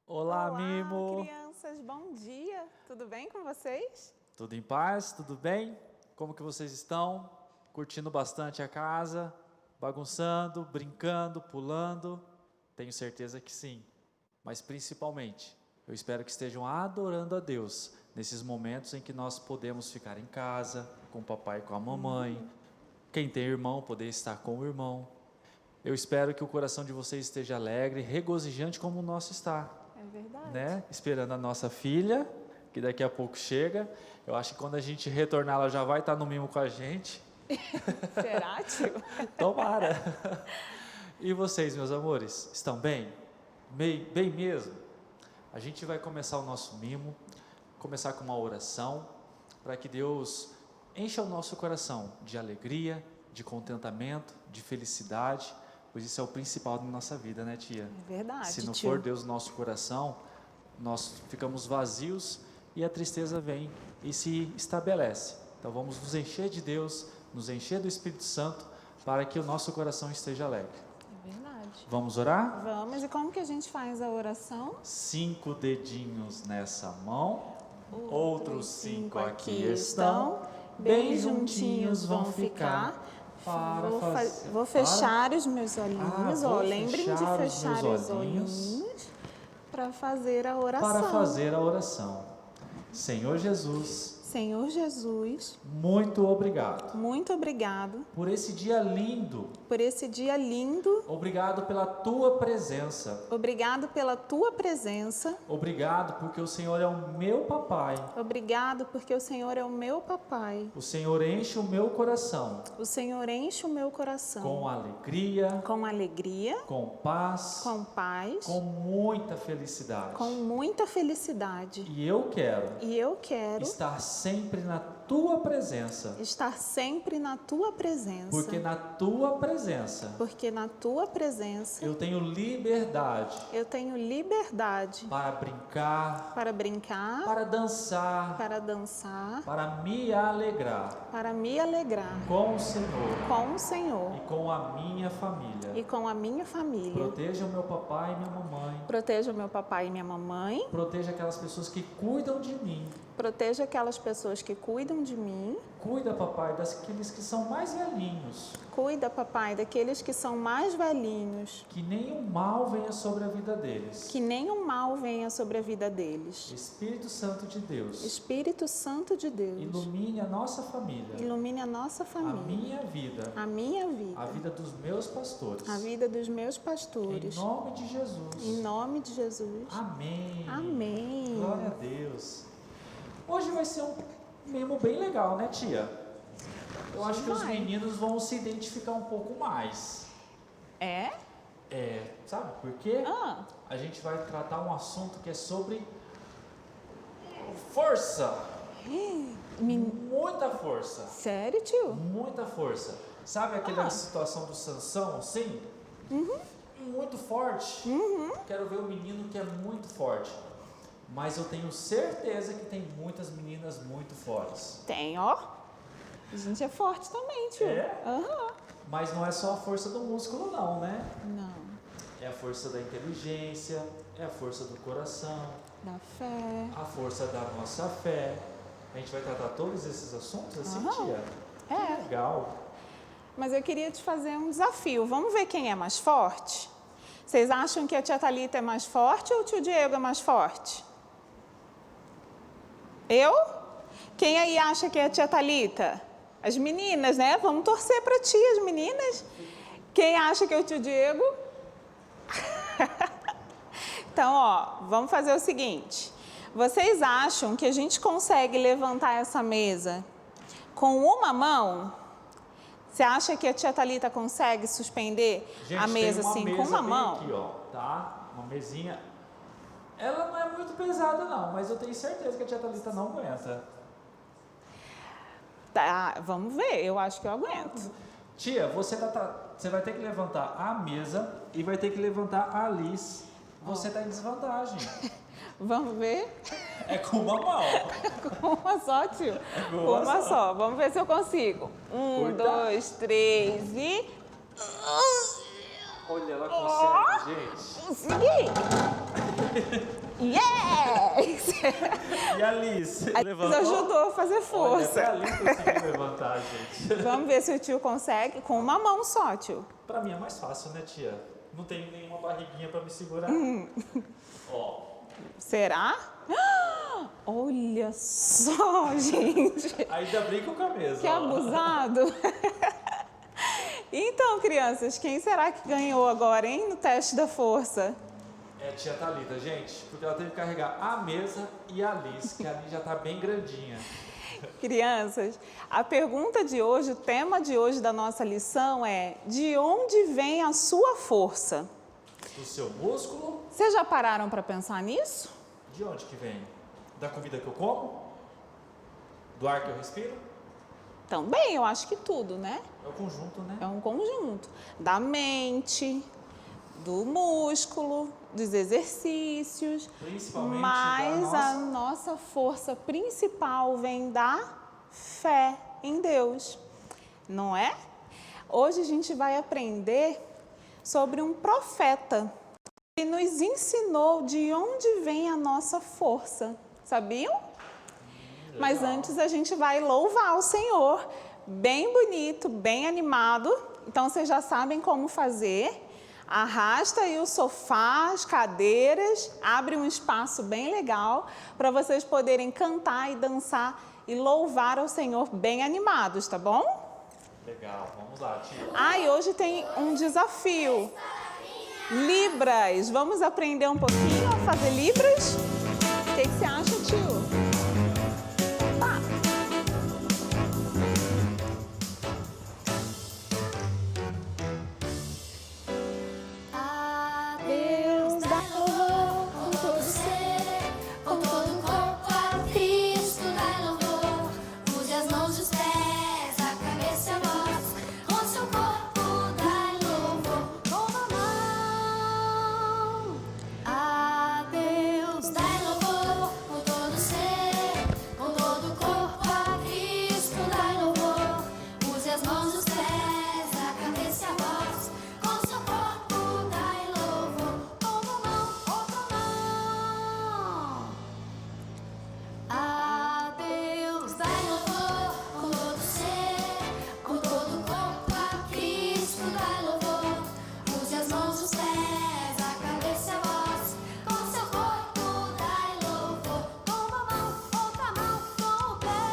Olá, Olá, Mimo! crianças, bom dia! Tudo bem com vocês? Tudo em paz? Tudo bem? Como que vocês estão? Curtindo bastante a casa? Bagunçando, brincando, pulando? Tenho certeza que sim. Mas principalmente, eu espero que estejam adorando a Deus nesses momentos em que nós podemos ficar em casa, com o papai e com a mamãe. Quem tem irmão, poder estar com o irmão. Eu espero que o coração de vocês esteja alegre, regozijante como o nosso está. É verdade. Né? Esperando a nossa filha, que daqui a pouco chega. Eu acho que quando a gente retornar, ela já vai estar no mimo com a gente. Será, tio? Tomara! E vocês, meus amores, estão bem? Bem mesmo? A gente vai começar o nosso mimo, começar com uma oração, para que Deus encha o nosso coração de alegria, de contentamento, de felicidade, pois isso é o principal da nossa vida, né, tia? É verdade, Se não tio. for Deus no nosso coração, nós ficamos vazios e a tristeza vem e se estabelece. Então vamos nos encher de Deus, nos encher do Espírito Santo, para que o nosso coração esteja alegre. É verdade. Vamos orar? Vamos, e como que a gente faz a oração? 5 dedinhos nessa mão, outros 5 aqui estão, bem juntinhos vão ficar. Vou fechar os meus olhinhos, vou lembrem de fechar os fechar meus os olhinhos. olhinhos para fazer a oração. Para fazer a oração. Senhor Jesus, Senhor Jesus, muito obrigado muito obrigado por esse dia lindo. por esse dia lindo. Obrigado pela tua presença. Obrigado pela tua presença. Obrigado porque o Senhor é o meu papai. Obrigado porque o Senhor é o meu papai. O Senhor enche o meu coração O Senhor enche o meu coração com alegria, com alegria, com paz, com paz, com muita felicidade. com muita felicidade. E eu quero E eu quero estar sempre na tua presença, estar sempre na tua presença. porque na tua presença Porque na tua presença eu tenho liberdade eu tenho liberdade para brincar, para brincar, para dançar, para dançar, para me alegrar para me alegrar com o Senhor com o Senhor e com a minha família. e com a minha família. Proteja o meu papai e minha mamãe. Proteja o meu papai e minha mamãe. Proteja aquelas pessoas que cuidam de mim. Proteja aquelas pessoas que cuidam de mim. Cuida, papai, daqueles que são mais velhinhos. Cuida, papai, daqueles que são mais velhinhos. Que nenhum mal venha sobre a vida deles. Que nenhum mal venha sobre a vida deles. Espírito Santo de Deus, Espírito Santo de Deus, ilumine a nossa família, ilumine a nossa a família, minha vida, a minha vida, a vida dos meus pastores. a vida dos meus Em pastores. nome de Jesus. Em nome de Jesus. Amém. Amém. Glória a Deus. Hoje vai ser um mimo bem legal, né, tia? Eu acho que os Vai. meninos vão se identificar um pouco mais. É? Sabe por quê? Ah, A gente vai tratar um assunto que é sobre força. Muita força. sério, tio? Muita força. Sabe aquela situação do Sansão, assim? Muito forte. Quero ver um menino que é muito forte. Mas eu tenho certeza que tem muitas meninas muito fortes. Tem, ó. A gente é forte também, tio. É? Aham. Mas não é só a força do músculo, não, né? Não. É a força da inteligência, é a força do coração, Da fé. a força da nossa fé. A gente vai tratar todos esses assuntos assim, Aham. tia? É. Que legal. Mas eu queria te fazer um desafio. Vamos ver quem é mais forte? Vocês acham que a tia Thalita é mais forte ou o tio Diego é mais forte? Eu? Quem aí acha que é a tia Thalita? As meninas, né? Vamos torcer para ti, as meninas. Quem acha que é o tio Diego? Então, ó, vamos fazer o seguinte. Vocês acham que a gente consegue levantar essa mesa com uma mão? Você acha que a tia Thalita consegue suspender Gente, a mesa tem uma assim mesa com uma bem mão? aqui, ó, tá? Uma mesinha. Ela não é muito pesada, não, mas eu tenho certeza que a tia Thalita não aguenta. Tá, vamos ver, eu acho que eu aguento. Tia, você vai ter que levantar a mesa e vai ter que levantar a Liz. Você tá em desvantagem. Vamos ver? É com uma mão. Com uma só, tio? com Com uma uma só. só. Vamos ver se eu consigo. Cuidado. 2, 3 e... Olha, ela consegue, gente. Consegui! Yes! E a Alice? A Liz ajudou a fazer Olha, força. até a Alice conseguiu levantar, gente. Vamos ver se o tio consegue. Com uma mão só, tio. Pra mim é mais fácil, né, tia? Não tenho nenhuma barriguinha pra me segurar. Ó. Será? Olha só, gente. Ainda brinco com a mesa. Que ó. abusado. Então, crianças, quem será que ganhou agora, hein, no teste da força? É a tia Thalita, gente, porque ela teve que carregar a mesa e a Alice, que a Alice já tá bem grandinha. Crianças, a pergunta de hoje, o tema de hoje da nossa lição é: de onde vem a sua força? Do seu músculo, Vocês já pararam para pensar nisso? de onde que vem? Da comida que eu como? Do ar que eu respiro? Também, eu acho que tudo, né? É o conjunto, né? É um conjunto da mente, do músculo, dos exercícios, Principalmente mas da a nossa força principal vem da fé em Deus, não é? Hoje a gente vai aprender sobre um profeta que nos ensinou de onde vem a nossa força, sabiam? Mas antes a gente vai louvar o Senhor, bem bonito, bem animado. Então vocês já sabem como fazer. Arrasta aí o sofá, as cadeiras, abre um espaço bem legal para vocês poderem cantar e dançar e louvar ao Senhor bem animados, tá bom? Legal, vamos lá, tia. Ah, e hoje tem um desafio. Libras. Vamos aprender um pouquinho a fazer libras? O que você acha, tio? Tá. A Deus dá louvor com todo ser, com todo o corpo a Cristo dá louvor. Use as mãos, os pés, a cabeça e a voz, com seu corpo dá louvor com a mão. A Deus dá louvor com todo ser, com todo o corpo a Cristo dá louvor. Use as mãos, os pés, a cabeça e a voz, com seu corpo dai louvor. Uma mão, outra mão. A Deus dai louvor com todo ser, com todo o corpo a Cristo dai louvor. Use as mãos, os pés, a cabeça e a voz, com seu corpo dai louvor. Uma mão, outra mão, com o pé.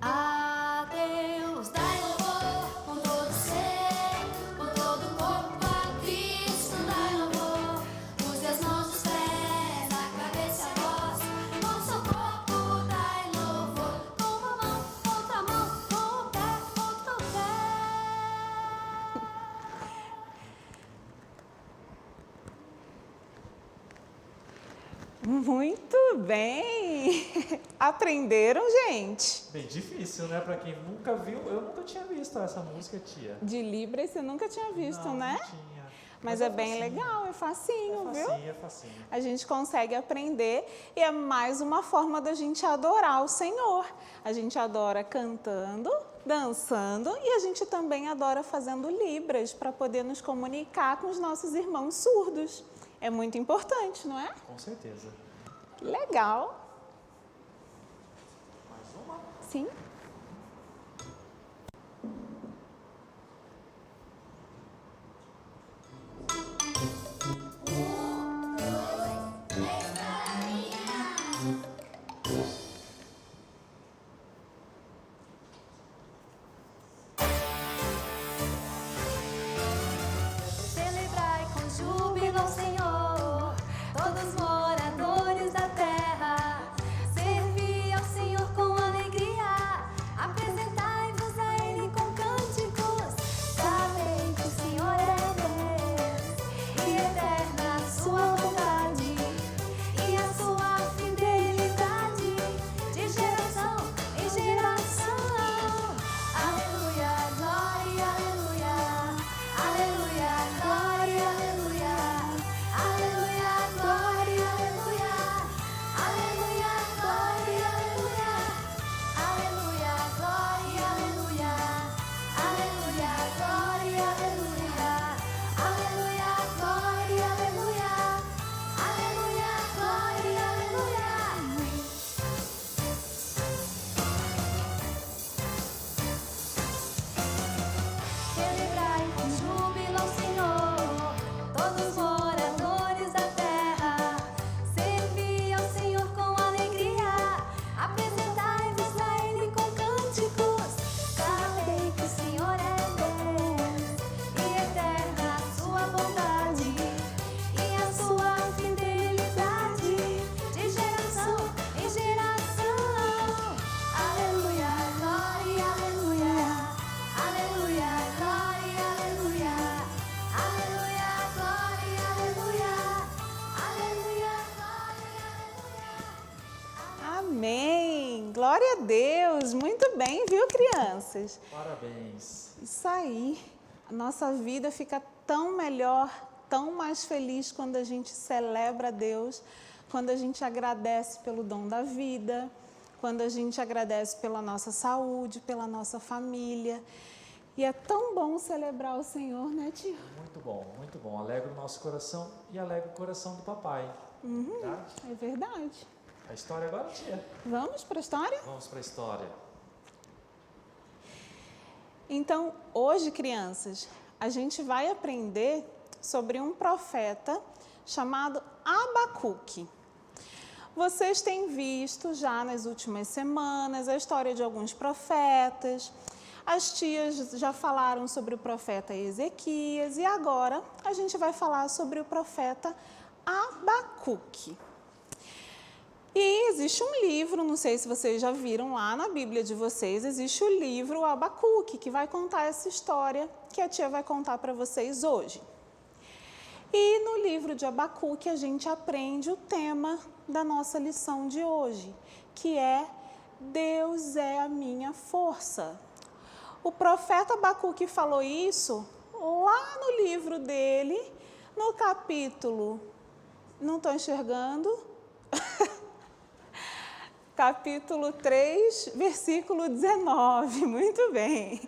A Deus dai louvor com todo ser, com todo o corpo a Cristo dai louvor. Use as mãos, os pés, a cabeça e a voz, com seu corpo dai louvor. Uma mão, outra mão, com o pé, outro pé. Muito bem! Aprenderam, gente? Bem difícil, né? Pra quem nunca viu, eu nunca tinha visto essa música, tia. De Libras você nunca tinha visto, Não, né? não tinha. Mas é bem facinho. legal, é facinho, viu? É facinho. A gente consegue aprender e é mais uma forma da gente adorar o Senhor. A gente adora cantando, dançando e a gente também adora fazendo libras para poder nos comunicar com os nossos irmãos surdos. É muito importante, não é? Com certeza. Legal. Mais uma? Sim. Celebrai com júbilo ao Senhor, todos moradores da terra. Servi ao Senhor com alegria, crianças? Parabéns. Isso aí. A nossa vida fica tão melhor, tão mais feliz quando a gente celebra a Deus, quando a gente agradece pelo dom da vida, quando a gente agradece pela nossa saúde, pela nossa família. E é tão bom celebrar o Senhor, né, tio? Muito bom, muito bom. Alegra o nosso coração e alegra o coração do papai. Verdade? É verdade. A história agora, tia. Vamos para a história? Vamos para a história. Então, hoje, crianças, a gente vai aprender sobre um profeta chamado Abacuque. Vocês têm visto já nas últimas semanas a história de alguns profetas. As tias já falaram sobre o profeta Ezequias e agora a gente vai falar sobre o profeta Abacuque. E existe um livro, não sei se vocês já viram lá na Bíblia de vocês, existe o livro Abacuque, que vai contar essa história que a tia vai contar para vocês hoje. E no livro de Abacuque a gente aprende o tema da nossa lição de hoje, que é Deus é a minha força. O profeta Abacuque falou isso lá no livro dele, no capítulo, não estou enxergando, capítulo 3, versículo 19, muito bem.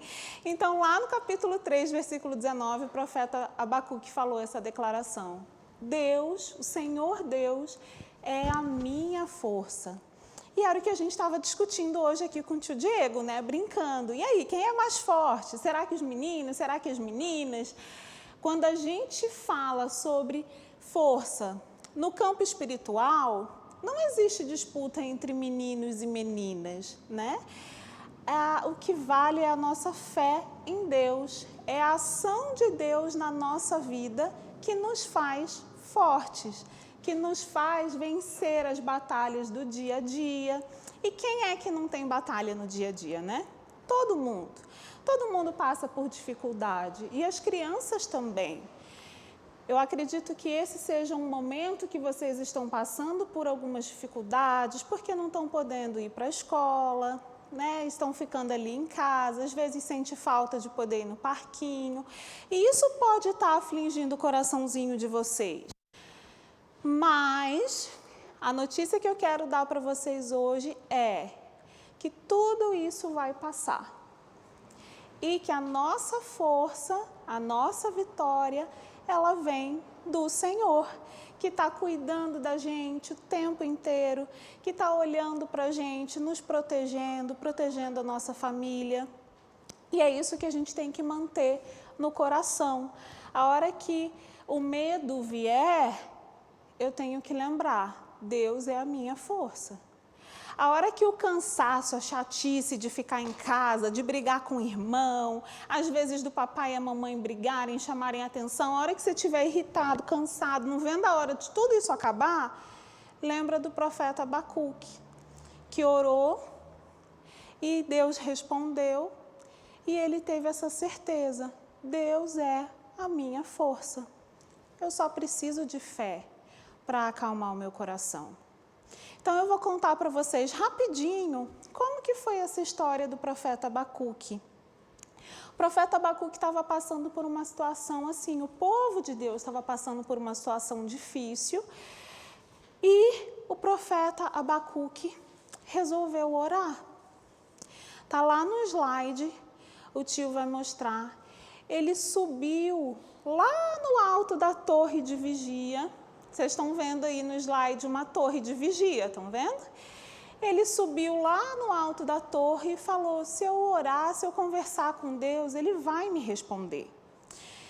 Então, lá no capítulo 3, versículo 19, o profeta Abacuque falou essa declaração. Deus, o Senhor Deus, é a minha força. E era o que a gente estava discutindo hoje aqui com o tio Diego, né? Brincando. E aí, quem é mais forte? Será que os meninos? Será que as meninas? Quando a gente fala sobre força no campo espiritual, não existe disputa entre meninos e meninas, né? O que vale é a nossa fé em Deus, é a ação de Deus na nossa vida que nos faz fortes, que nos faz vencer as batalhas do dia a dia. E quem é que não tem batalha no dia a dia, né? Todo mundo. Todo mundo passa por dificuldade e as crianças também. Eu acredito que esse seja um momento que vocês estão passando por algumas dificuldades, porque não estão podendo ir para a escola, né? Estão ficando ali em casa, às vezes sente falta de poder ir no parquinho. E isso pode estar afligindo o coraçãozinho de vocês. Mas a notícia que eu quero dar para vocês hoje é que tudo isso vai passar. E que a nossa força, a nossa vitória, ela vem do Senhor, que está cuidando da gente o tempo inteiro, que está olhando para a gente, nos protegendo, protegendo a nossa família. E é isso que a gente tem que manter no coração. A hora que o medo vier, eu tenho que lembrar, Deus é a minha força. A hora que o cansaço, a chatice de ficar em casa, de brigar com o irmão, às vezes do papai e a mamãe brigarem, chamarem a atenção, a hora que você estiver irritado, cansado, não vendo a hora de tudo isso acabar, lembra do profeta Abacuque, que orou e Deus respondeu e ele teve essa certeza, Deus é a minha força. Eu só preciso de fé para acalmar o meu coração. Então, eu vou contar para vocês rapidinho como que foi essa história do profeta Abacuque. O profeta Abacuque estava passando por uma situação assim, o povo de Deus estava passando por uma situação difícil e o profeta Abacuque resolveu orar. Está lá no slide, o tio vai mostrar. Ele subiu lá no alto da torre de vigia. Vocês estão vendo aí no slide uma torre de vigia, estão vendo? Ele subiu lá no alto da torre e falou, se eu orar, se eu conversar com Deus, Ele vai me responder.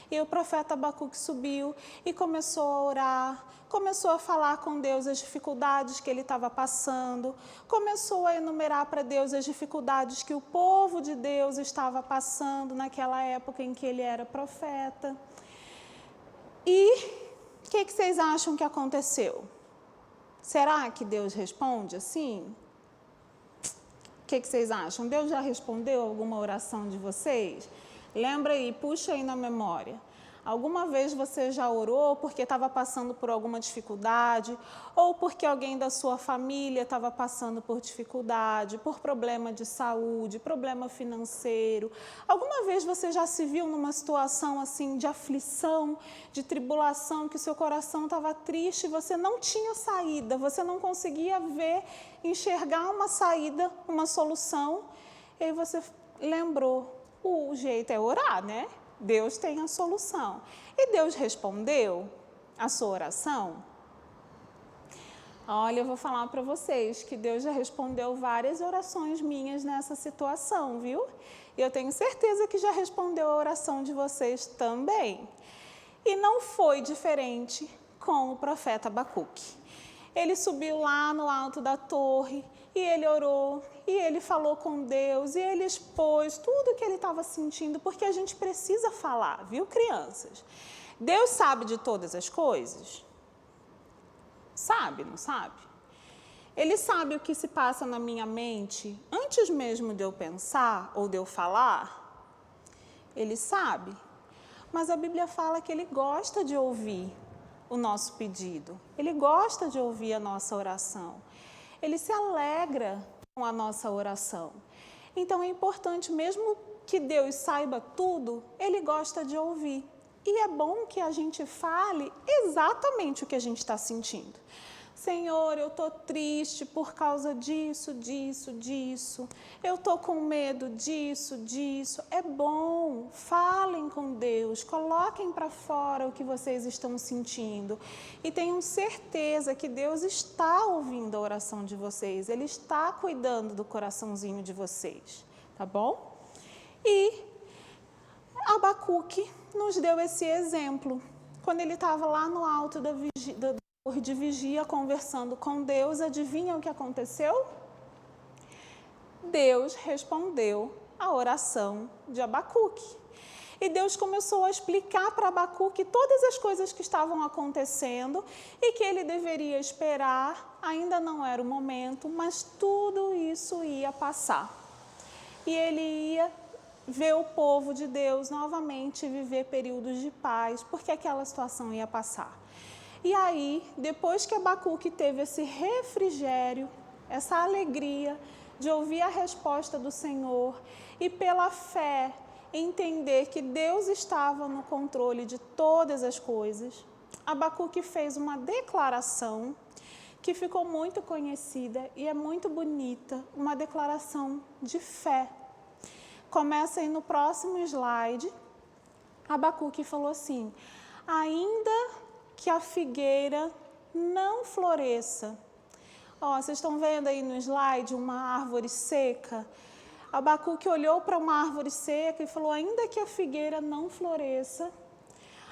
E o profeta Abacuque subiu e começou a orar, começou a falar com Deus as dificuldades que ele estava passando, começou a enumerar para Deus as dificuldades que o povo de Deus estava passando naquela época em que ele era profeta. E o que vocês acham que aconteceu? Será que Deus responde assim? O que vocês acham? Deus já respondeu alguma oração de vocês? Lembra aí, puxa aí na memória. Alguma vez você já orou porque estava passando por alguma dificuldade, ou porque alguém da sua família estava passando por dificuldade, por problema de saúde, problema financeiro? Alguma vez você já se viu numa situação assim de aflição, de tribulação, que seu coração estava triste, você não tinha saída, você não conseguia ver, enxergar uma saída, uma solução, e aí você lembrou, o jeito é orar, né? Deus tem a solução. E Deus respondeu a sua oração? Olha, eu vou falar para vocês que Deus já respondeu várias orações minhas nessa situação, viu? E eu tenho certeza que já respondeu a oração de vocês também. E não foi diferente com o profeta Abacuque. Ele subiu lá no alto da torre e ele orou, e ele falou com Deus, e ele expôs tudo o que ele estava sentindo, porque a gente precisa falar, viu, crianças? Deus sabe de todas as coisas? Sabe, não sabe? Ele sabe o que se passa na minha mente antes mesmo de eu pensar ou de eu falar? Ele sabe. Mas a Bíblia fala que ele gosta de ouvir o nosso pedido. Ele gosta de ouvir a nossa oração. Ele se alegra com a nossa oração. Então é importante, mesmo que Deus saiba tudo, ele gosta de ouvir. E é bom que a gente fale exatamente o que a gente está sentindo. Senhor, eu estou triste por causa disso, disso, disso. Eu estou com medo disso, disso. É bom, falem com Deus, coloquem para fora o que vocês estão sentindo. E tenham certeza que Deus está ouvindo a oração de vocês. Ele está cuidando do coraçãozinho de vocês, tá bom? E Abacuque nos deu esse exemplo. Quando ele estava lá no alto da torre de vigia, conversando com Deus, adivinha o que aconteceu? Deus respondeu a oração de Abacuque. E Deus começou a explicar para Abacuque todas as coisas que estavam acontecendo e que ele deveria esperar, ainda não era o momento, mas tudo isso ia passar. E ele ia ver o povo de Deus novamente viver períodos de paz, porque aquela situação ia passar. E aí, depois que Abacuque teve esse refrigério, essa alegria de ouvir a resposta do Senhor e pela fé entender que Deus estava no controle de todas as coisas, Abacuque fez uma declaração que ficou muito conhecida e é muito bonita, uma declaração de fé. Começa aí no próximo slide. Abacuque falou assim: ainda que a figueira não floresça. Ó, vocês estão vendo aí no slide uma árvore seca? Abacuque olhou para uma árvore seca e falou: ainda que a figueira não floresça,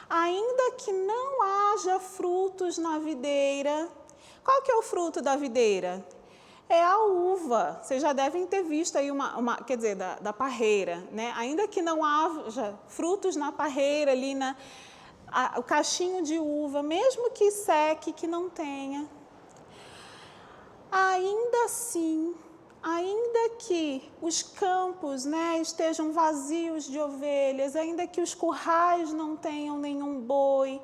ainda que não haja frutos na videira. Qual que é o fruto da videira? É a uva. Vocês já devem ter visto aí quer dizer, da parreira, né? Ainda que não haja frutos na parreira ali o cachinho de uva, mesmo que seque, que não tenha, ainda assim, ainda que os campos, né, estejam vazios de ovelhas, ainda que os currais não tenham nenhum boi,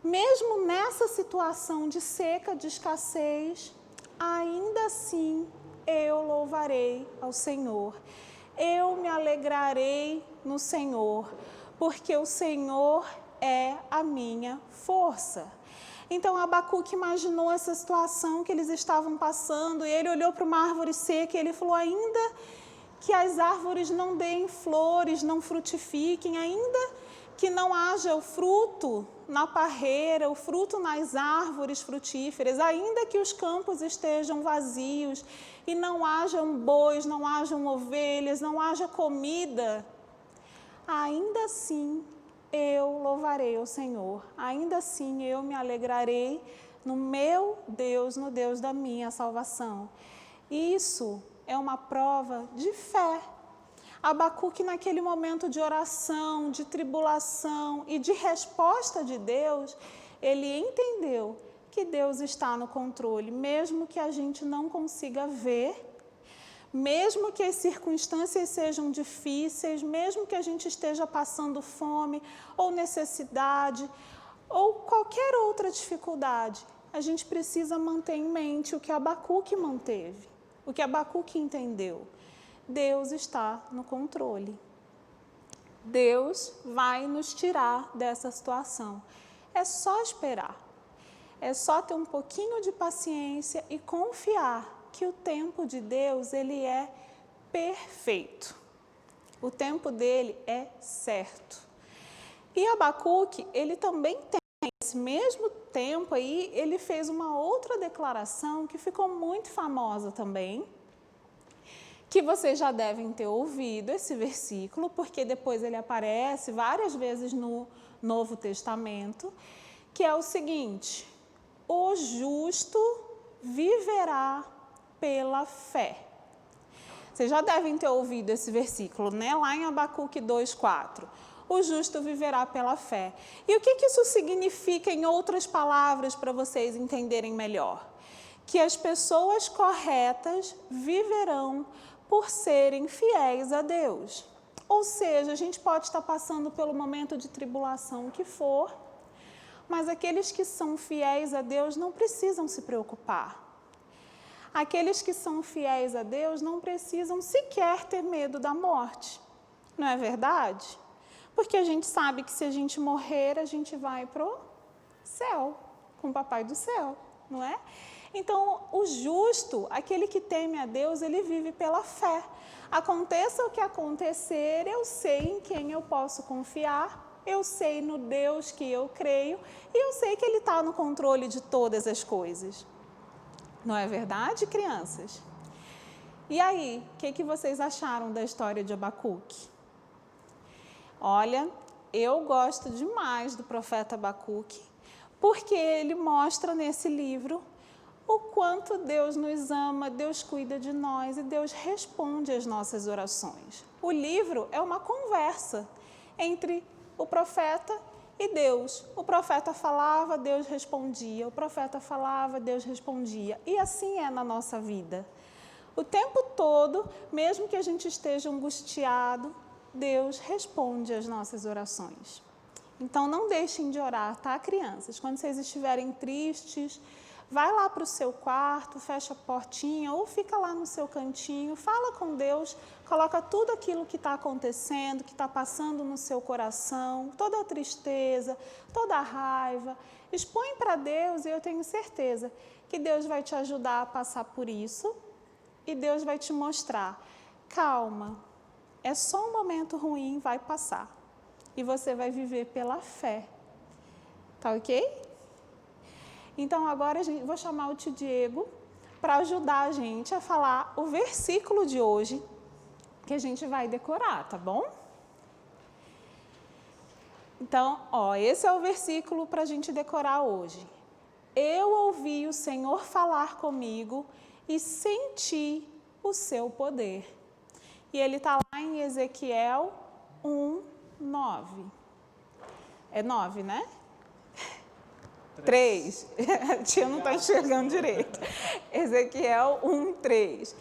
mesmo nessa situação de seca, de escassez, ainda assim eu louvarei ao Senhor, eu me alegrarei no Senhor, porque o Senhor é a minha força. Então Abacuque imaginou essa situação que eles estavam passando e ele olhou para uma árvore seca e ele falou: ainda que as árvores não deem flores, não frutifiquem, ainda que não haja o fruto na parreira, o fruto nas árvores frutíferas, ainda que os campos estejam vazios e não hajam bois, não hajam ovelhas, não haja comida, ainda assim eu louvarei ao Senhor, ainda assim eu me alegrarei no meu Deus, no Deus da minha salvação. Isso é uma prova de fé. Abacuque, naquele momento de oração, de tribulação e de resposta de Deus, ele entendeu que Deus está no controle, mesmo que a gente não consiga ver, mesmo que as circunstâncias sejam difíceis, mesmo que a gente esteja passando fome ou necessidade ou qualquer outra dificuldade, a gente precisa manter em mente o que Abacuque manteve, o que Abacuque entendeu. Deus está no controle. Deus vai nos tirar dessa situação. É só esperar. É só ter um pouquinho de paciência e confiar que o tempo de Deus, ele é perfeito. O tempo dele é certo. E Abacuque, ele também tem, esse mesmo tempo aí, ele fez uma outra declaração que ficou muito famosa também, que vocês já devem ter ouvido esse versículo, porque depois ele aparece várias vezes no Novo Testamento, que é o seguinte: o justo viverá pela fé. Vocês já devem ter ouvido esse versículo, né? Lá em Abacuque 2:4. O justo viverá pela fé. E o que isso significa em outras palavras para vocês entenderem melhor? Que as pessoas corretas viverão por serem fiéis a Deus. Ou seja, a gente pode estar passando pelo momento de tribulação que for, mas aqueles que são fiéis a Deus não precisam se preocupar. Aqueles que são fiéis a Deus não precisam sequer ter medo da morte. Não é verdade? Porque a gente sabe que se a gente morrer, a gente vai para o céu, com o Papai do céu, não é? Então, o justo, aquele que teme a Deus, ele vive pela fé. Aconteça o que acontecer, eu sei em quem eu posso confiar, eu sei no Deus que eu creio e eu sei que Ele está no controle de todas as coisas. Não é verdade, crianças? E aí, o que vocês acharam da história de Abacuque? Olha, eu gosto demais do profeta Abacuque, porque ele mostra nesse livro o quanto Deus nos ama, Deus cuida de nós e Deus responde às nossas orações. O livro é uma conversa entre o profeta e Deus. O profeta falava, Deus respondia. O profeta falava, Deus respondia. E assim é na nossa vida. O tempo todo, mesmo que a gente esteja angustiado, Deus responde às nossas orações. Então, não deixem de orar, tá, crianças? Quando vocês estiverem tristes, vai lá para o seu quarto, fecha a portinha ou fica lá no seu cantinho, fala com Deus, coloca tudo aquilo que está acontecendo, que está passando no seu coração, toda a tristeza, toda a raiva, expõe para Deus e eu tenho certeza que Deus vai te ajudar a passar por isso e Deus vai te mostrar, calma, é só um momento ruim, vai passar e você vai viver pela fé, tá ok? Então, agora vou chamar o tio Diego para ajudar a gente a falar o versículo de hoje, que a gente vai decorar, tá bom? Então, esse é o versículo para a gente decorar hoje. Eu ouvi o Senhor falar comigo e senti o seu poder. E ele está lá em Ezequiel 1:9. É 9, né? 3. A tia não está enxergando direito. Ezequiel 1:3.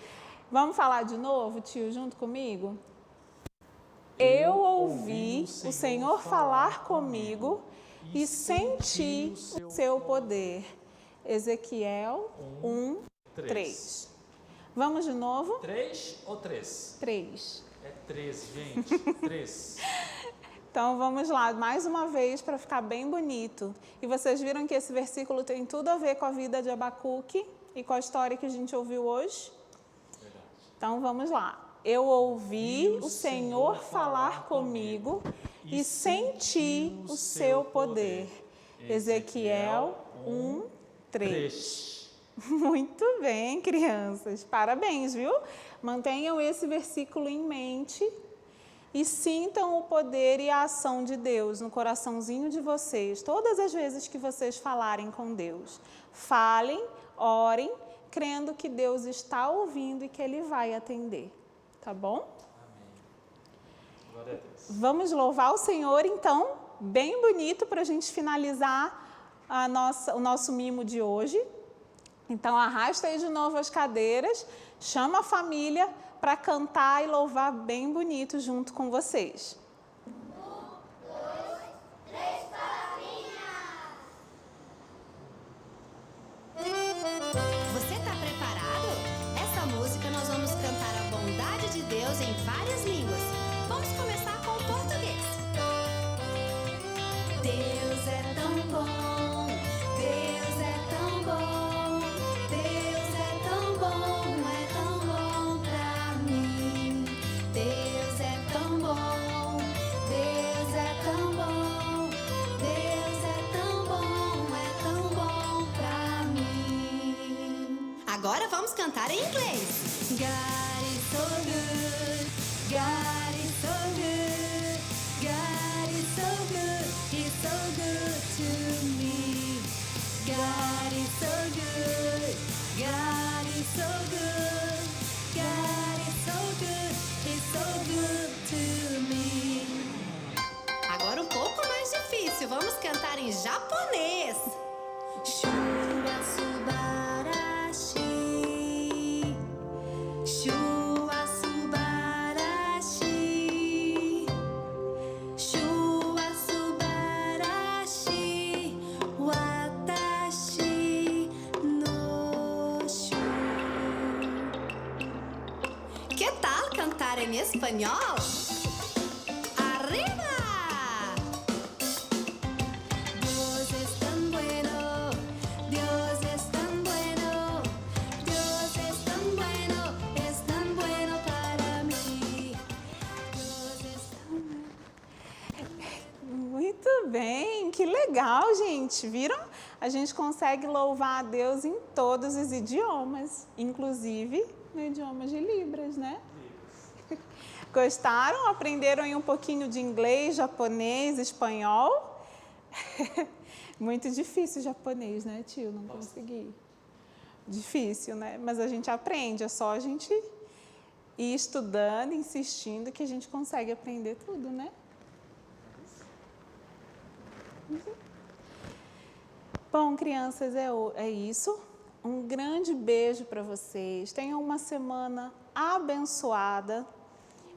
Vamos falar de novo, tio, junto comigo? Eu ouvi o Senhor falar comigo e senti o seu poder. Ezequiel 1:3. Vamos de novo? 3 ou 3? 3. É 3, gente. 3. Então, vamos lá, mais uma vez, para ficar bem bonito. E vocês viram que esse versículo tem tudo a ver com a vida de Abacuque e com a história que a gente ouviu hoje? Verdade. Então, vamos lá. Eu ouvi o Senhor falar comigo e senti o seu poder. Ezequiel 1:3. Muito bem, crianças. Parabéns, viu? Mantenham esse versículo em mente e sintam o poder e a ação de Deus no coraçãozinho de vocês, todas as vezes que vocês falarem com Deus. Falem, orem, crendo que Deus está ouvindo e que Ele vai atender. Tá bom? Amém. Glória a Deus. Vamos louvar o Senhor, então, bem bonito para a gente finalizar o nosso mimo de hoje. Então, arrasta aí de novo as cadeiras, chama a família para cantar e louvar bem bonito junto com vocês. Você está preparado? Essa música nós vamos cantar a bondade de Deus em várias línguas. Vamos começar com o português. Deus é tão bom, Deus é tão bom, Deus é tão bom pra mim. Deus é tão bom, Deus é tão bom, Deus é tão bom pra mim. Agora vamos cantar em inglês. God is so good, God is so good, God is so good, He's so good to me. God is so good, God is so good, God is so good, He's so good to me. Agora um pouco mais difícil, vamos cantar em japonês. Shura subarashi, shura subarashi, shura subarashi, watashi no shu. Que tal cantar em espanhol? Arriba! Dios es tan bueno, Dios es tan bueno, Dios es tan bueno para mí. Dios es tan Muito bem, que legal, gente. Viram? A gente consegue louvar a Deus em todos os idiomas, inclusive no idioma de Libras, né? Gostaram? Aprenderam aí um pouquinho de inglês, japonês, espanhol? Muito difícil japonês, né, tio? Não consegui. Difícil, né? Mas a gente aprende, é só a gente ir estudando, insistindo, que a gente consegue aprender tudo, né? Bom, crianças, é isso. Um grande beijo para vocês. Tenham uma semana abençoada.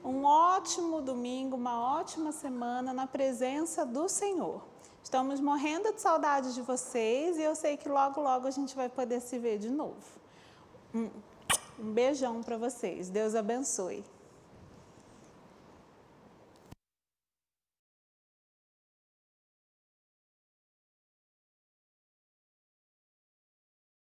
Um ótimo domingo, uma ótima semana na presença do Senhor. Estamos morrendo de saudade de vocês e eu sei que logo, logo a gente vai poder se ver de novo. Um beijão para vocês. Deus abençoe.